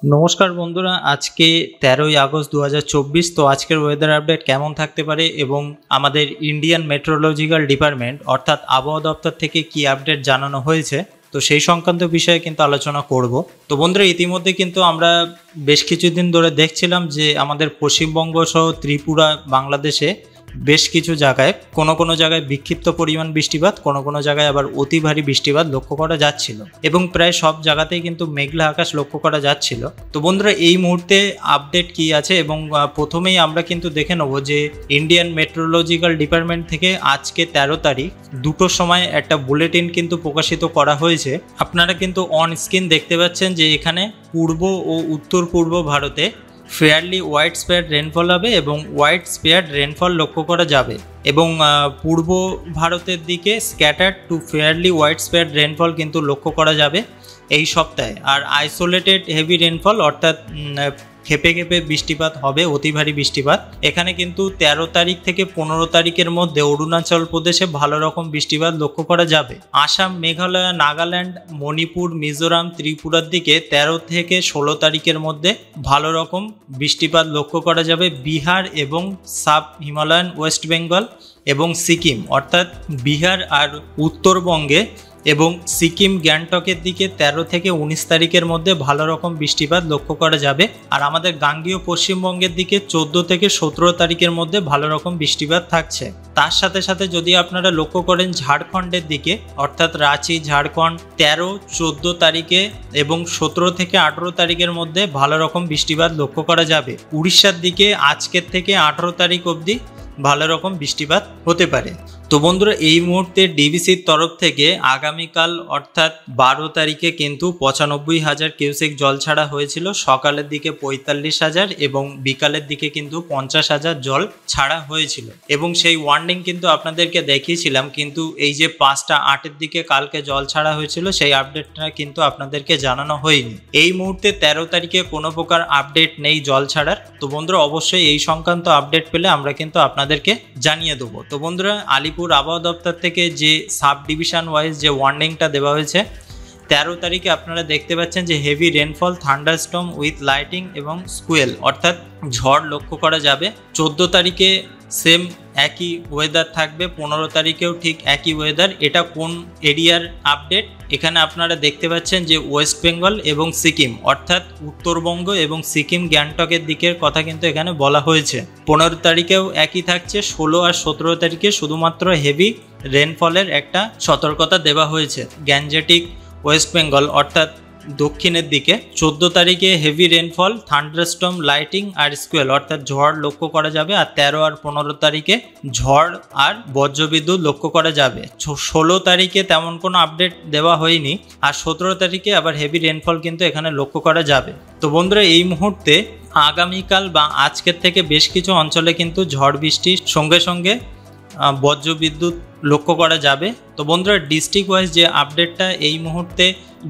নমস্কার বন্ধুরা, আজকে 13ই আগস্ট 2024। তো আজকের ওয়েদার আপডেট কেমন থাকতে পারে এবং আমাদের ইন্ডিয়ান মেট্রোলজিক্যাল ডিপার্টমেন্ট অর্থাৎ আবহাওয়া দপ্তর থেকে কি আপডেট জানানো হয়েছে, তো সেই সংক্রান্ত বিষয়ে কিন্তু আলোচনা করব। তো বন্ধুরা, ইতিমধ্যে কিন্তু আমরা বেশ কিছুদিন ধরে দেখছিলাম যে আমাদের পশ্চিমবঙ্গ সহ ত্রিপুরা, বাংলাদেশে বেশ কিছু জায়গায় কোনো জায়গায় বিক্ষিপ্ত পরিমাণ বৃষ্টিপাত, কোনো জায়গায় আবার অতি ভারী বৃষ্টিপাত লক্ষ্য করা যাচ্ছিল এবং প্রায় সব জায়গাতেই কিন্তু মেঘলা আকাশ লক্ষ্য করা যাচ্ছিল। তো বন্ধুরা, এই মুহূর্তে আপডেট কি আছে এবং প্রথমেই আমরা কিন্তু দেখে নেব যে ইন্ডিয়ান মেট্রোলজিক্যাল ডিপার্টমেন্ট থেকে আজকে 13 তারিখ 2টোর সময় একটা বুলেটিন কিন্তু প্রকাশিত করা হয়েছে। আপনারা কিন্তু অন স্ক্রিন দেখতে পাচ্ছেন যে এখানে পূর্ব ও উত্তর পূর্ব ভারতে ফেয়ারলি হোয়াইট স্পেয়ার্ড রেনফল হবে এবং হোয়াইট স্পেয়ার্ড রেনফল লক্ষ্য করা যাবে এবং পূর্ব ভারতের দিকে scattered to fairly widespread rainfall কিন্তু লক্ষ্য করা যাবে এই সপ্তাহে। আর আইসোলেটেড হেভি রেনফল অর্থাৎ খেপে খেপে বৃষ্টিপাত হবে, অতি ভারী বৃষ্টিপাত। এখানে কিন্তু 13 তারিখ থেকে 15 তারিখের মধ্যে অরুণাচল প্রদেশে ভালো রকম বৃষ্টিপাত লক্ষ্য করা যাবে। আসাম, মেঘালয়, নাগাল্যান্ড, মণিপুর, মিজোরাম, ত্রিপুরার দিকে 13 থেকে 16 তারিখের মধ্যে ভালো রকম বৃষ্টিপাত লক্ষ্য করা যাবে। বিহার এবং সাব হিমালয়ান ওয়েস্ট বেঙ্গল এবং সিকিম অর্থাৎ বিহার আর উত্তরবঙ্গে এবং সিকিম, গ্যাংটকের দিকে 13 থেকে 19 তারিখের মধ্যে ভালো রকম বৃষ্টিপাত লক্ষ্য করা যাবে। আর আমাদের গাঙ্গেয় পশ্চিমবঙ্গের দিকে 14 থেকে 17 তারিখের মধ্যে ভালো রকম বৃষ্টিপাত থাকছে। তার সাথে সাথে যদি আপনারা লক্ষ্য করেন ঝাড়খণ্ডের দিকে অর্থাৎ রাঁচি, ঝাড়খণ্ড 13, 14 তারিখে এবং 17 থেকে 18 তারিখের মধ্যে ভালো রকম বৃষ্টিপাত লক্ষ্য করা যাবে। উড়িষ্যার দিকে আজকের থেকে 18 তারিখ অবধি ভালো রকম বৃষ্টিপাত হতে পারে। তো বন্ধুরা, এই মুহূর্তে ডিবিসির তরফ থেকে আগামীকাল অর্থাৎ 12 তারিখে কিন্তু 95,000 কিউসেক জল ছাড়া হয়েছিল। সকালের দিকে 45,000 এবং বিকালের দিকে কিন্তু 50,000 জল ছাড়া হয়েছিল এবং সেই ওয়ার্নিং কিন্তু আপনাদেরকে দেখিয়েছিলাম। কিন্তু এই যে 5টা 8-এর দিকে কালকে জল ছাড়া হয়েছিল, সেই আপডেটটা কিন্তু আপনাদেরকে জানানো হয়নি। এই মুহূর্তে 13 তারিখে কোনো প্রকার আপডেট নেই জল ছাড়ার। তো বন্ধুরা, অবশ্যই এই সংক্রান্ত আপডেট পেলে আমরা কিন্তু আপনাদেরকে জানিয়ে দেবো। তো বন্ধুরা, আলিপুর আবহাওয়া দপ্তর থেকে যে সাব ডিভিশন ওয়াইজ যে ওয়ার্নিংটা দেওয়া হয়েছে, 13 তারিখে আপনারা দেখতে পাচ্ছেন যে heavy rainfall, thunderstorm with lighting এবং স্কুয়েল অর্থাৎ ঝড় লক্ষ্য করা যাবে। 14 তারিখে সেম একই ওয়েদার থাকবে, 15 তারিখেও ঠিক একই ওয়েদার। এটা কোন এরিয়ার আপডেট? এখানে আপনারা দেখতে পাচ্ছেন যে ওয়েস্ট বেঙ্গল এবং সিকিম অর্থাৎ উত্তরবঙ্গ এবং সিকিম, গ্যাংটকের দিকের কথা কিন্তু এখানে বলা হয়েছে। 15 তারিখেও একই থাকছে। 16 আর 17 তারিখে শুধুমাত্র হেভি রেনফলের একটা সতর্কতা দেওয়া হয়েছে গ্যাঞ্জেটিক ওয়েস্ট বেঙ্গল অর্থাৎ দক্ষিণের দিকে। 14 তারিখে হেভি রেনফল, থান্ডারস্টর্ম, লাইটিং আর স্কুয়েল অর্থাৎ ঝড় লক্ষ্য করা যাবে। আর 13 আর 15 তারিখে ঝড় আর বজ্রবিদ্যুৎ লক্ষ্য করা যাবে। 16 তারিখে তেমন কোনো আপডেট দেওয়া হয়নি। আর 17 তারিখে আবার হেভি রেনফল কিন্তু এখানে লক্ষ্য করা যাবে। তো বন্ধুরা, এই মুহূর্তে আগামীকাল বা আজকের থেকে বেশ কিছু অঞ্চলে কিন্তু ঝড় বৃষ্টির সঙ্গে সঙ্গে বজ্রবিদ্যুৎ লক্ষ্য করা যাবে। তো বন্ধুরা, ডিস্ট্রিক্ট ওয়াইজ যে আপডেটটা এই মুহূর্তে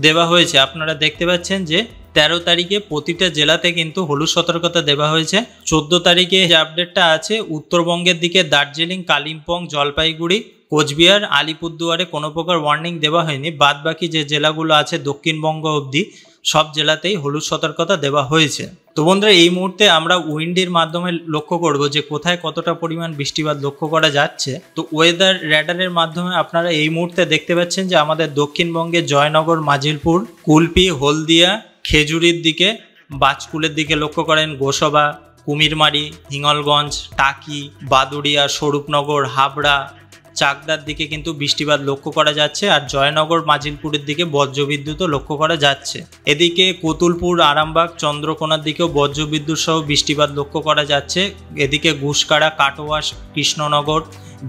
দেওয়া হয়েছে, আপনারা দেখতে পাচ্ছেন যে 13 তারিখে প্রতিটা জেলাতে কিন্তু হলুদ সতর্কতা দেওয়া হয়েছে। 14 তারিখে যে আপডেটটা আছে, উত্তরবঙ্গের দিকে দার্জিলিং, কালিম্পং, জলপাইগুড়ি, কোচবিহার, আলিপুরদুয়ারে কোনো প্রকার ওয়ার্নিং দেওয়া হয়নি। বাদ বাকি যে জেলাগুলো আছে দক্ষিণবঙ্গ অবধি সব জেলাতেই হলুদ সতর্কতা দেওয়া হয়েছে। তো বন্ধুরা, এই মুহূর্তে আমরা উইন্ডের মাধ্যমে লক্ষ্য করব যে কোথায় কতটা পরিমাণ বৃষ্টিপাত লক্ষ্য করা যাচ্ছে। তো ওয়েদার র্যাডারের মাধ্যমে আপনারা এই মুহূর্তে দেখতে পাচ্ছেন যে আমাদের দক্ষিণবঙ্গে জয়নগর, মাজিলপুর, কুলপি, হলদিয়া, খেজুরির দিকে, বাজকুলের দিকে লক্ষ্য করেন, গোসবা, কুমিরমারি, হিঙ্গলগঞ্জ, টাকি, বাদুড়িয়া, স্বরূপনগর, হাবড়া, চাকদার দিকে কিন্তু বৃষ্টিপাত লক্ষ্য করা যাচ্ছে। আর জয়নগর, মাজিলপুরের দিকে বজ্রবিদ্যুৎও লক্ষ্য করা যাচ্ছে। এদিকে কতুলপুর, আরামবাগ, চন্দ্রকোনার দিকেও বজ্রবিদ্যুৎ সহ বৃষ্টিপাত লক্ষ্য করা যাচ্ছে। এদিকে ঘুষকাড়া, কাটোয়া, কৃষ্ণনগর,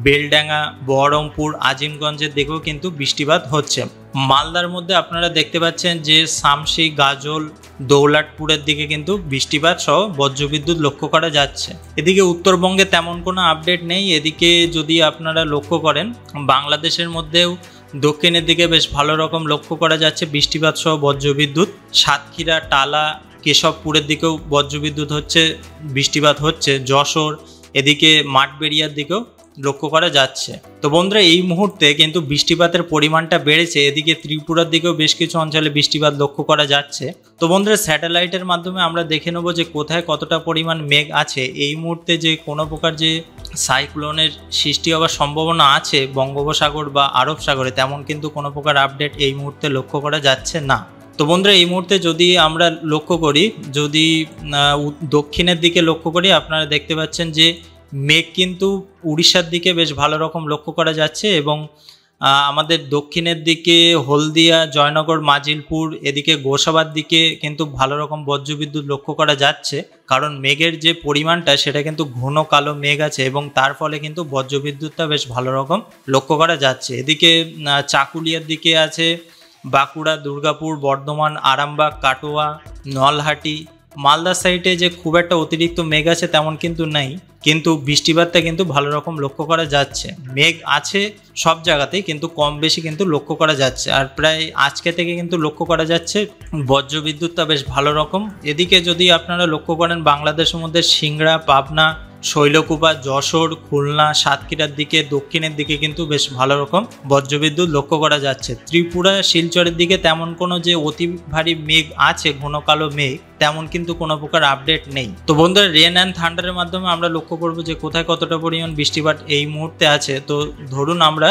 বেলডাঙ্গা, বহরমপুর, আজিমগঞ্জের দিকেও কিন্তু বৃষ্টিপাত হচ্ছে। মালদার মধ্যে আপনারা দেখতে পাচ্ছেন যে শামসি, গাজল, দৌলতপুরের দিকে কিন্তু বৃষ্টিপাত সহ বজ্রবিদ্যুৎ লক্ষ্য করা যাচ্ছে। এদিকে উত্তরবঙ্গে তেমন কোনো আপডেট নেই। এদিকে যদি আপনারা লক্ষ্য করেন, বাংলাদেশের মধ্যেও দক্ষিণের দিকে বেশ ভালো রকম লক্ষ্য করা যাচ্ছে বৃষ্টিপাত সহ বজ্রবিদ্যুৎ। সাতক্ষীরা, টালা, কেশবপুরের দিকেও বজ্রবিদ্যুৎ হচ্ছে, বৃষ্টিপাত হচ্ছে। যশোর, এদিকে মাঠবেড়িয়ার দিকেও লক্ষ্য করা যাচ্ছে। তো বন্ধুরা এই মুহূর্তে কিন্তু বৃষ্টিপাতের পরিমাণটা বেড়েছে, এদিকে ত্রিপুরার দিকেও বেশ কিছু অঞ্চলে বৃষ্টিপাত লক্ষ্য করা যাচ্ছে। তো বন্ধুরা স্যাটেলাইটের মাধ্যমে আমরা দেখে নেব যে কোথায় কতটা পরিমাণ মেঘ আছে। এই মুহূর্তে যে কোনো প্রকার যে সাইক্লোনের সৃষ্টি হওয়ার সম্ভাবনা আছে বঙ্গোপসাগর বা আরব সাগরে, তেমন কিন্তু কোনো প্রকার আপডেট এই মুহূর্তে লক্ষ্য করা যাচ্ছে না। তো বন্ধুরা এই মুহূর্তে যদি আমরা লক্ষ্য করি, যদি দক্ষিণের দিকে লক্ষ্য করি, আপনারা দেখতে পাচ্ছেন যে মেঘ কিন্তু উড়িষ্যার দিকে বেশ ভালো রকম লক্ষ্য করা যাচ্ছে এবং আমাদের দক্ষিণের দিকে হলদিয়া, জয়নগর, মাজিলপুর, এদিকে গোসাবার দিকে কিন্তু ভালো রকম বজ্রবিদ্যুৎ লক্ষ্য করা যাচ্ছে, কারণ মেঘের যে পরিমাণটা সেটা কিন্তু ঘন কালো মেঘ আছে এবং তার ফলে কিন্তু বজ্রবিদ্যুৎটা বেশ ভালো রকম লক্ষ্য করা যাচ্ছে। এদিকে চাকুলিয়ার দিকে আছে বাঁকুড়া, দুর্গাপুর, বর্ধমান, আরামবাগ, কাটোয়া, নলহাটি, মালদা সাইডে যে খুব একটা অতিরিক্ত মেঘ আছে তেমন কিন্তু নেই, কিন্তু বৃষ্টিপাতটা কিন্তু ভালো রকম লক্ষ্য করা যাচ্ছে। মেঘ আছে সব জায়গাতেই, কিন্তু কম বেশি কিন্তু লক্ষ্য করা যাচ্ছে। আর প্রায় আজকে থেকে কিন্তু লক্ষ্য করা যাচ্ছে বজ্রবিদ্যুৎটা বেশ ভালো রকম। এদিকে যদি আপনারা লক্ষ্য করেন বাংলাদেশের মধ্যে সিংড়া, পাবনা, শৈলকুপা, যশোর, খুলনা, সাতক্ষীরার দিকে, দক্ষিণের দিকে কিন্তু বেশ ভালো রকম বজ্রবিদ্যুৎ লক্ষ্য করা যাচ্ছে। ত্রিপুরা, শিলচরের দিকে তেমন কোনো যে অতি ভারী মেঘ আছে, ঘন কালো মেঘ, তেমন কিন্তু কোনো প্রকার আপডেট নেই। তো বন্ধুরা রেন অ্যান্ড থান্ডারের মাধ্যমে আমরা লক্ষ্য করব যে কোথায় কতটা পরিমাণ বৃষ্টিপাত এই মুহূর্তে আছে। তো ধরুন আমরা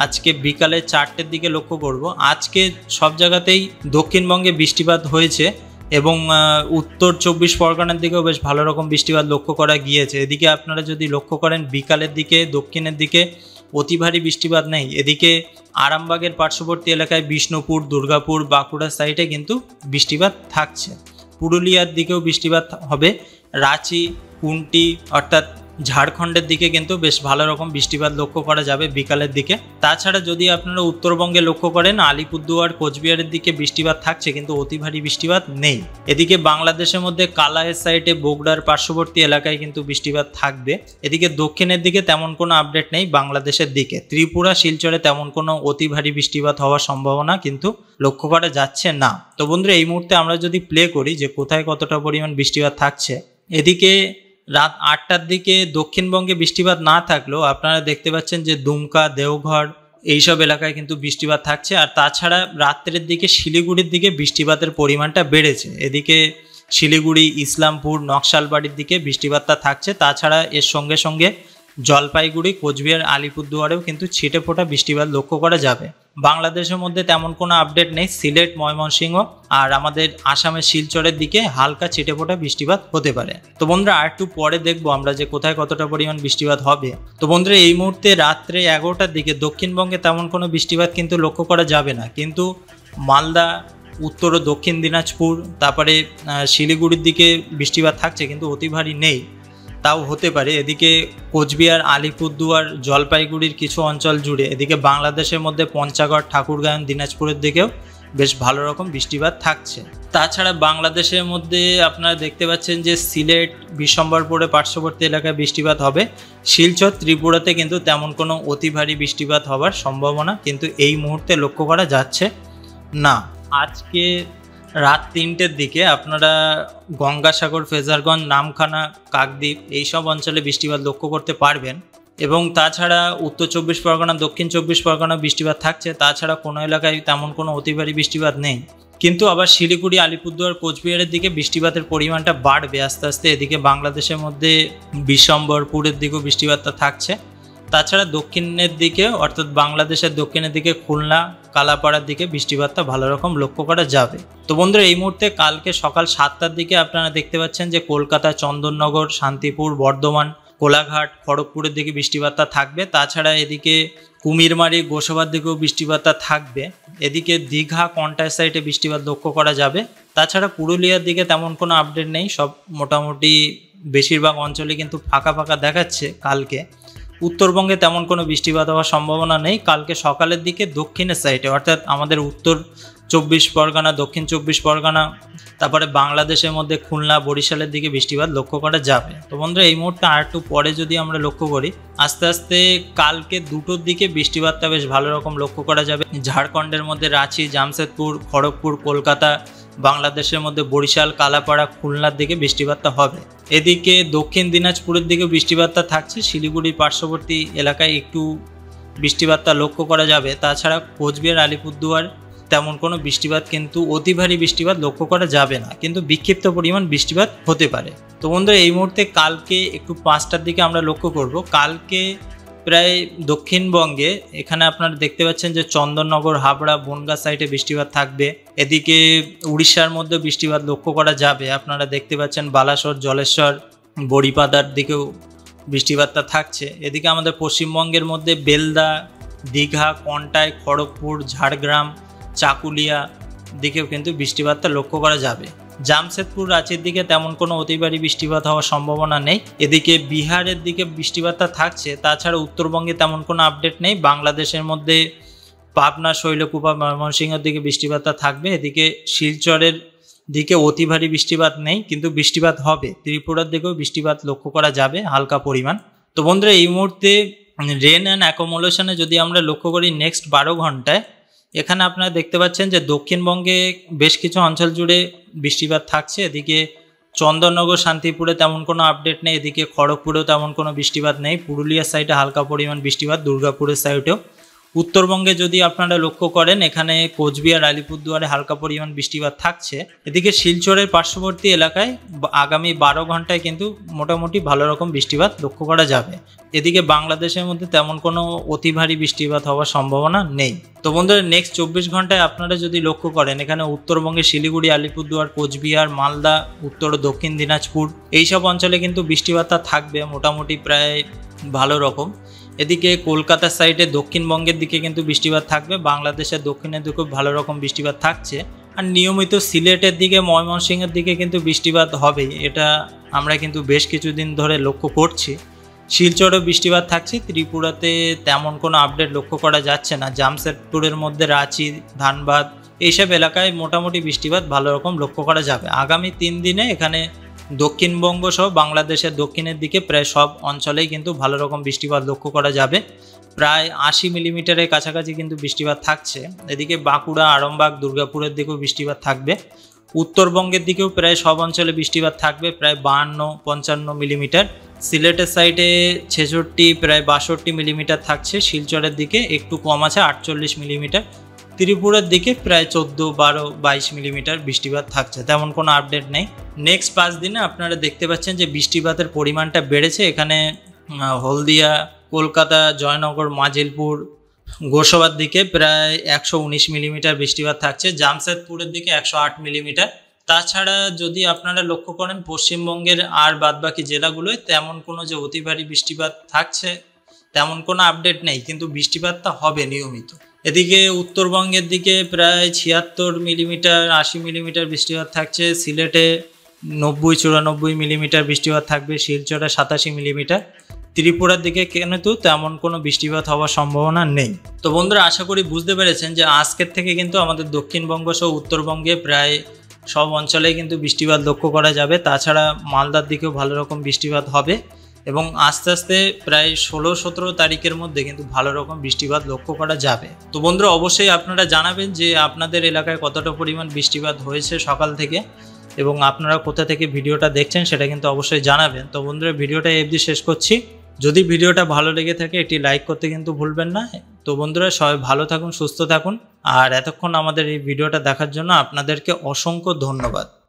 আজকে বিকালে 4টের দিকে লক্ষ্য করব। আজকে সব জায়গাতেই দক্ষিণবঙ্গে বৃষ্টিপাত হয়েছে এবং উত্তর 24 পরগনার দিকেও বেশ ভালো রকম বৃষ্টিপাত লক্ষ্য করা গিয়েছে। এদিকে আপনারা যদি লক্ষ্য করেন বিকালের দিকে দক্ষিণের দিকে অতি ভারী বৃষ্টিপাত নেই। এদিকে আরামবাগের পার্শ্ববর্তী এলাকায় বিষ্ণুপুর, দুর্গাপুর, বাঁকুড়া সাইডে কিন্তু বৃষ্টিপাত থাকছে। পুরুলিয়ার দিকেও বৃষ্টিপাত হবে। রাঁচি, কুন্টি অর্থাৎ ঝাড়খণ্ডের দিকে কিন্তু বেশ ভালো রকম বৃষ্টিপাত লক্ষ্য করা যাবে বিকালের দিকে। তাছাড়া যদি আপনারা উত্তরবঙ্গে লক্ষ্য করেন আলিপুরদুয়ার, কোচবিহারের দিকে বৃষ্টিপাত থাকছে কিন্তু অতি ভারী বৃষ্টিপাত নেই। এদিকে বাংলাদেশের মধ্যে কালাহের সাইডে বগুড়ার পার্শ্ববর্তী এলাকায় কিন্তু বৃষ্টিপাত থাকবে। এদিকে দক্ষিণের দিকে তেমন কোনো আপডেট নেই বাংলাদেশের দিকে। ত্রিপুরা, শিলচরে তেমন কোনো অতি ভারী বৃষ্টিপাত হওয়ার সম্ভাবনা কিন্তু লক্ষ্য করা যাচ্ছে না। তো বন্ধুরা এই মুহূর্তে আমরা যদি প্লে করি যে কোথায় কতটা পরিমাণ বৃষ্টিপাত থাকছে, এদিকে রাত 8টার দিকে দক্ষিণবঙ্গে বৃষ্টিপাত না থাকলেও আপনারা দেখতে পাচ্ছেন যে দুমকা, দেওঘর এইসব এলাকায় কিন্তু বৃষ্টিপাত থাকছে। আর তাছাড়া রাত্রের দিকে শিলিগুড়ির দিকে বৃষ্টিপাতের পরিমাণটা বেড়েছে। এদিকে শিলিগুড়ি, ইসলামপুর, নকশালবাড়ির দিকে বৃষ্টিপাতটা থাকছে। তাছাড়া এর সঙ্গে সঙ্গে জলপাইগুড়ি, কোচবিহার, আলিপুরদুয়ারেও কিন্তু ছিটে ফোটা বৃষ্টিপাত লক্ষ্য করা যাবে। বাংলাদেশের মধ্যে তেমন কোনো আপডেট নেই। সিলেট, ময়মনসিংহ আর আমাদের আসামের শিলচরের দিকে হালকা ছিটে ফোটা বৃষ্টিপাত হতে পারে। তো বন্ধুরা আর একটু পরে দেখবো আমরা যে কোথায় কতটা পরিমাণ বৃষ্টিপাত হবে। তো বন্ধুরা এই মুহূর্তে রাত্রে 11টার দিকে দক্ষিণবঙ্গে তেমন কোনো বৃষ্টিপাত কিন্তু লক্ষ্য করা যাবে না, কিন্তু মালদা, উত্তর ও দক্ষিণ দিনাজপুর, তারপরে শিলিগুড়ির দিকে বৃষ্টিপাত থাকছে কিন্তু অতি ভারী নেই, তাও হতে পারে। এদিকে কোচবিহার, আলিপুরদুয়ার, জলপাইগুড়ির কিছু অঞ্চল জুড়ে, এদিকে বাংলাদেশের মধ্যে পঞ্চগড়, ঠাকুরগাঁও, দিনাজপুরের দিকেও বেশ ভালো রকম বৃষ্টিপাত থাকছে। তাছাড়া বাংলাদেশের মধ্যে আপনারা দেখতে পাচ্ছেন যে সিলেট, বিশ্বম্বরপুরের পার্শ্ববর্তী এলাকায় বৃষ্টিপাত হবে। শিলচর, ত্রিপুরাতে কিন্তু তেমন কোনো অতি ভারী বৃষ্টিপাত হওয়ার সম্ভাবনা কিন্তু এই মুহূর্তে লক্ষ্য করা যাচ্ছে না। আজকে রাত 3টের দিকে আপনারা গঙ্গাসাগর, ফেজারগঞ্জ, নামখানা, কাকদ্বীপ এইসব অঞ্চলে বৃষ্টিপাত লক্ষ্য করতে পারবেন এবং তাছাড়া উত্তর 24 পরগনা, দক্ষিণ 24 পরগনা বৃষ্টিপাত থাকছে। তাছাড়া কোনো এলাকায় তেমন কোনো অতি ভারী বৃষ্টিপাত নেই, কিন্তু আবার শিলিগুড়ি, আলিপুরদুয়ার, কোচবিহারের দিকে বৃষ্টিপাতের পরিমাণটা বাড়বে আস্তে আস্তে। এদিকে বাংলাদেশের মধ্যে বিশ্বম্বরপুরের দিকেও বৃষ্টিপাতটা থাকছে। তাছাড়া দক্ষিণের দিকে অর্থাৎ বাংলাদেশের দক্ষিণের দিকে খুলনা, কালাপাড়ার দিকে বৃষ্টিপাতটা ভালো রকম লক্ষ্য করা যাবে। তো বন্ধুরা এই মুহূর্তে কালকে সকাল 7টার দিকে আপনারা দেখতে পাচ্ছেন যে কলকাতা, চন্দননগর, শান্তিপুর, বর্ধমান, কোলাঘাট, খড়গপুরের দিকে বৃষ্টিপাতটা থাকবে। তাছাড়া এদিকে কুমিরমারি, গোসাবার দিকেও বৃষ্টিপাতটা থাকবে। এদিকে দীঘা, কন্টাই সাইডে বৃষ্টিপাত লক্ষ্য করা যাবে। তাছাড়া পুরুলিয়ার দিকে তেমন কোনো আপডেট নেই, সব মোটামুটি বেশিরভাগ অঞ্চলে কিন্তু ফাঁকা ফাঁকা দেখাচ্ছে কালকে। উত্তরবঙ্গে তেমন কোনো বৃষ্টিপাত হওয়ার সম্ভাবনা নেই। কালকে সকালের দিকে দক্ষিণের সাইডে অর্থাৎ আমাদের উত্তর 24 পরগনা, দক্ষিণ 24 পরগনা, তারপরে বাংলাদেশের মধ্যে খুলনা, বরিশালের দিকে বৃষ্টিপাত লক্ষ্য করা যাবে। তো বন্ধুরা এই মুহূর্তে আর একটু পরে যদি আমরা লক্ষ্য করি, আস্তে আস্তে কালকে 2টোর দিকে বৃষ্টিপাতটা বেশ ভালো রকম লক্ষ্য করা যাবে। ঝাড়খণ্ডের মধ্যে রাঁচি, জামশেদপুর, খড়গপুর, কলকাতা, বাংলাদেশের মধ্যে বরিশাল, কালাপাড়া, খুলনার দিকে বৃষ্টিপাতটা হবে। এদিকে দক্ষিণ দিনাজপুরের দিকে বৃষ্টিপাতটা থাকছে, শিলিগুড়ির পার্শ্ববর্তী এলাকায় একটু বৃষ্টিপাতটা লক্ষ্য করা যাবে। তাছাড়া কোচবিহার, আলিপুরদুয়ার তেমন কোনো বৃষ্টিপাত কিন্তু অতি ভারী বৃষ্টিপাত লক্ষ্য করা যাবে না, কিন্তু বিক্ষিপ্ত পরিমাণ বৃষ্টিপাত হতে পারে। তো বন্ধুরা এই মুহূর্তে কালকে একটু 5টার দিকে আমরা লক্ষ্য করব। কালকে প্রায় দক্ষিণবঙ্গে এখানে আপনারা দেখতে পাচ্ছেন যে চন্দননগর, হাবড়া, বনগাঁ সাইডে বৃষ্টিপাত থাকবে। এদিকে উড়িষ্যার মধ্যে বৃষ্টিপাত লক্ষ্য করা যাবে। আপনারা দেখতে পাচ্ছেন বালাসোর, জলেশ্বর, বড়িপাদার দিকেও বৃষ্টিপাতটা থাকছে। এদিকে আমাদের পশ্চিমবঙ্গের মধ্যে বেলদা, দীঘা, কন্টাই, খড়গপুর, ঝাড়গ্রাম, চাকুলিয়া দিকেও কিন্তু বৃষ্টিপাতটা লক্ষ্য করা যাবে। জামশেদপুর, রাঁচির দিকে তেমন কোনো অতি ভারী বৃষ্টিপাত হওয়ার সম্ভাবনা নেই। এদিকে বিহারের দিকে বৃষ্টিপাতটা থাকছে। তাছাড়া উত্তরবঙ্গে তেমন কোনো আপডেট নেই। বাংলাদেশের মধ্যে পাবনা, শৈলকুপা, ময়মনসিংহের দিকে বৃষ্টিপাতটা থাকবে। এদিকে শিলচরের দিকে অতি ভারী বৃষ্টিপাত নেই, কিন্তু বৃষ্টিপাত হবে। ত্রিপুরার দিকেও বৃষ্টিপাত লক্ষ্য করা যাবে হালকা পরিমাণ। তো বন্ধুরা এই মুহূর্তে রেন অ্যান্ড অ্যাকোমোলেশনে যদি আমরা লক্ষ্য করি নেক্সট 12 ঘন্টায়, এখানে আপনারা দেখতে পাচ্ছেন যে দক্ষিণবঙ্গে বেশ কিছু অঞ্চল জুড়ে বৃষ্টিপাত থাকছে। এদিকে চন্দননগর, শান্তিপুরে তেমন কোনো আপডেট নেই। এদিকে খড়গপুরেও তেমন কোনো বৃষ্টিপাত নেই। পুরুলিয়ার সাইডে হালকা পরিমাণ বৃষ্টিপাত, দুর্গাপুরের সাইডেও। উত্তরবঙ্গে যদি আপনারা লক্ষ্য করেন এখানে কোচবিহার, আলিপুরদুয়ারে হালকা পরিমাণ বৃষ্টিপাত থাকছে। এদিকে শিলচরের পার্শ্ববর্তী এলাকায় আগামী 12 ঘন্টায় কিন্তু মোটামুটি ভালো রকম বৃষ্টিপাত লক্ষ্য করা যাবে। এদিকে বাংলাদেশের মধ্যে তেমন কোনো অতি ভারী বৃষ্টিপাত হওয়ার সম্ভাবনা নেই। তো বন্ধুরা নেক্সট 24 ঘন্টায় আপনারা যদি লক্ষ্য করেন এখানে উত্তরবঙ্গে শিলিগুড়ি, আলিপুরদুয়ার, কোচবিহার, মালদা, উত্তর ও দক্ষিণ দিনাজপুর এইসব অঞ্চলে কিন্তু বৃষ্টিপাতটা থাকবে মোটামুটি প্রায় ভালো রকম। এদিকে কলকাতার সাইডে দক্ষিণবঙ্গের দিকে কিন্তু বৃষ্টিপাত থাকবে। বাংলাদেশের দক্ষিণের দিকেও ভালো রকম বৃষ্টিপাত থাকছে। আর নিয়মিত সিলেটের দিকে, ময়মনসিংহের দিকে কিন্তু বৃষ্টিপাত হবেই, এটা আমরা কিন্তু বেশ কিছুদিন ধরে লক্ষ্য করছি। শিলচরেও বৃষ্টিপাত থাকছে। ত্রিপুরাতে তেমন কোনো আপডেট লক্ষ্য করা যাচ্ছে না। জামশেদপুরের মধ্যে রাঁচি, ধানবাদ এইসব এলাকায় মোটামুটি বৃষ্টিপাত ভালো রকম লক্ষ্য করা যাবে। আগামী 3 দিনে এখানে দক্ষিণবঙ্গ সহ বাংলাদেশের দক্ষিণের দিকে প্রায় সব অঞ্চলেই কিন্তু ভালো রকম বৃষ্টিপাত লক্ষ্য করা যাবে। প্রায় 80 মিলিমিটারের কাছাকাছি কিন্তু বৃষ্টিপাত থাকছে। এদিকে বাঁকুড়া, আরামবাগ, দুর্গাপুরের দিকেও বৃষ্টিপাত থাকবে। উত্তরবঙ্গের দিকেও প্রায় সব অঞ্চলে বৃষ্টিপাত থাকবে, প্রায় 52-55 মিলিমিটার। সিলেটের সাইডে 66, প্রায় 62 মিলিমিটার থাকছে। শিলচরের দিকে একটু কম আছে, 48 মিলিমিটার। ত্রিপুরার দিকে প্রায় 14, 12, 22 মিলিমিটার বৃষ্টিপাত থাকছে। তেমন কোনো আপডেট নেই। নেক্সট 5 দিনে আপনারা দেখতে পাচ্ছেন যে বৃষ্টিপাতের পরিমাণটা বেড়েছে। এখানে হলদিয়া, কলকাতা, জয়নগর, মাজিলপুর, গোসাবার দিকে প্রায় 119 মিলিমিটার বৃষ্টিপাত থাকছে। জামশেদপুরের দিকে 108 মিলিমিটার। তাছাড়া যদি আপনারা লক্ষ্য করেন পশ্চিমবঙ্গের আর বাদবাকি জেলাগুলোয় তেমন কোনো যে অতি ভারী বৃষ্টিপাত থাকছে তেমন কোনো আপডেট নেই, কিন্তু বৃষ্টিপাতটা হবে নিয়মিত। এদিকে উত্তরবঙ্গের দিকে প্রায় 76 মিলিমিটার, 80 মিলিমিটার বৃষ্টিপাত থাকছে। সিলেটে 90-94 মিলিমিটার বৃষ্টিপাত থাকবে। শিলচরে 87 মিলিমিটার। ত্রিপুরার দিকে কিন্তু তেমন কোনো বৃষ্টিপাত হওয়ার সম্ভাবনা নেই। তো বন্ধুরা আশা করি বুঝতে পেরেছেন যে আজকের থেকে কিন্তু আমাদের দক্ষিণবঙ্গ সহ উত্তরবঙ্গে প্রায় সব অঞ্চলেই কিন্তু বৃষ্টিপাত লক্ষ্য করা যাবে। তাছাড়া মালদার দিকেও ভালো রকম বৃষ্টিপাত হবে এবং আস্তে আস্তে প্রায় 16-17 তারিখের মধ্যে কিন্তু ভালো রকম বৃষ্টিপাত লক্ষ্য করা যাবে। তো বন্ধুরা অবশ্যই আপনারা জানাবেন যে আপনাদের এলাকায় কতটা পরিমাণ বৃষ্টিপাত হয়েছে সকাল থেকে, এবং আপনারা কোথা থেকে ভিডিওটা দেখছেন সেটা কিন্তু অবশ্যই জানাবেন। তো বন্ধুরা ভিডিওটা এই অবধি শেষ করছি। যদি ভিডিওটা ভালো লেগে থাকে একটি লাইক করতে কিন্তু ভুলবেন না। তো বন্ধুরা সবাই ভালো থাকুন, সুস্থ থাকুন, আর এতক্ষণ আমাদের এই ভিডিওটা দেখার জন্য আপনাদেরকে অসংখ্য ধন্যবাদ।